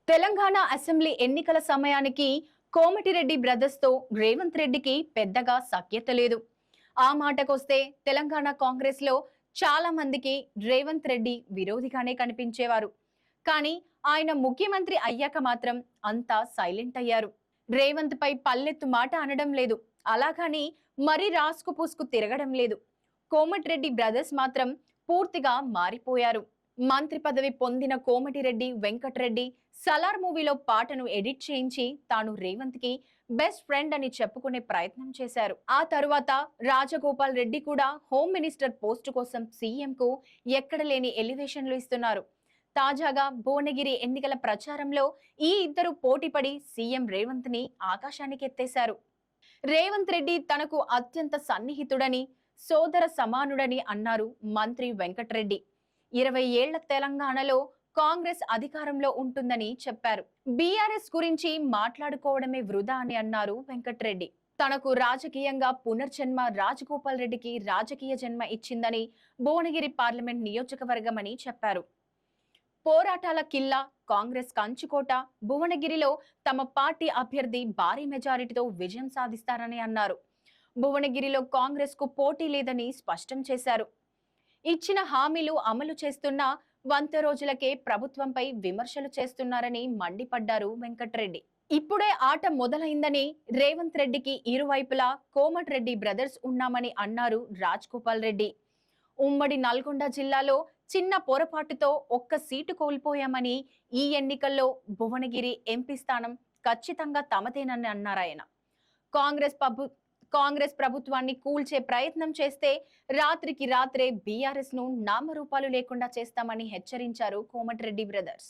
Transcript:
Telangana assembly ఎన్నికల సమయానికి Komatireddy brothers తో రేవంత్ రెడ్డికి పెద్దగా సఖ్యత లేదు. ఆ మాటకొస్తే తెలంగాణ కాంగ్రెస్ లో చాలా మందికి రేవంత్ రెడ్డి విరోధిగానే కనిపించేవారు. కానీ ఆయన ముఖ్యమంత్రి అయ్యాక మాత్రం అంతా సైలెంట్ అయ్యారు. రేవంత్ పై పల్లెత్తు మాట అనడం లేదు, అలాగని మరీ రాసుకు పూసుకు తిరగడం లేదు. కోమటిరెడ్డి బ్రదర్స్ మాత్రం పూర్తిగా మారిపోయారు. మంత్రి పదవి పొందిన కోమటిరెడ్డి వెంకటరెడ్డి సలార్ మూవీలో పాటను ఎడిట్ చేయించి తాను రేవంత్ కి బెస్ట్ ఫ్రెండ్ అని చెప్పుకునే ప్రయత్నం చేశారు. ఆ తరువాత రాజగోపాల్ రెడ్డి కూడా హోమ్ మినిస్టర్ పోస్టు కోసం సీఎం కు ఎక్కడ లేని ఎలివేషన్లు ఇస్తున్నారు. తాజాగా భువనగిరి ఎన్నికల ప్రచారంలో ఈ ఇద్దరు పోటీపడి సీఎం రేవంత్ ని ఆకాశానికి ఎత్తేశారు. రేవంత్ రెడ్డి తనకు అత్యంత సన్నిహితుడని, సోదర సమానుడని అన్నారు మంత్రి వెంకటరెడ్డి. 20 ఏళ్ల తెలంగాణలో కాంగ్రెస్ అధికారంలో ఉంటుందని చెప్పారు. బీఆర్ఎస్ గురించి మాట్లాడుకోవడమే వృధా అని అన్నారు వెంకటరెడ్డి. తనకు రాజకీయంగా పునర్జన్మ రాజగోపాల్ రెడ్డికి రాజకీయ జన్మ ఇచ్చిందని భువనగిరి పార్లమెంట్ నియోజకవర్గమని చెప్పారు. పోరాటాల కిల్లా, కాంగ్రెస్ కంచుకోట భువనగిరిలో తమ పార్టీ అభ్యర్థి భారీ మెజారిటీతో విజయం సాధిస్తారని అన్నారు. భువనగిరిలో కాంగ్రెస్ కు పోటీ లేదని స్పష్టం చేశారు. ఇచ్చిన హామీలు అమలు చేస్తున్నా 100 రోజులకే ప్రభుత్వంపై విమర్శలు చేస్తున్నారని మండిపడ్డారు వెంకటరెడ్డి. ఇప్పుడే ఆట మొదలైందని రేవంత్ రెడ్డికి ఇరువైపులా కోమటిరెడ్డి బ్రదర్స్ ఉన్నామని అన్నారు రాజగోపాల్ రెడ్డి. ఉమ్మడి నల్గొండ జిల్లాలో చిన్న పొరపాటుతో ఒక్క సీటు కోల్పోయామని, ఈ ఎన్నికల్లో భువనగిరి ఎంపీ స్థానం ఖచ్చితంగా తమదేనని అన్నారాయన. కాంగ్రెస్ ప్రభుత్వాన్ని కూల్చే ప్రయత్నం చేస్తే రాత్రికి రాత్రే బీఆర్ఎస్ ను నామరూపాలు లేకుండా చేస్తామని హెచ్చరించారు కోమటిరెడ్డి బ్రదర్స్.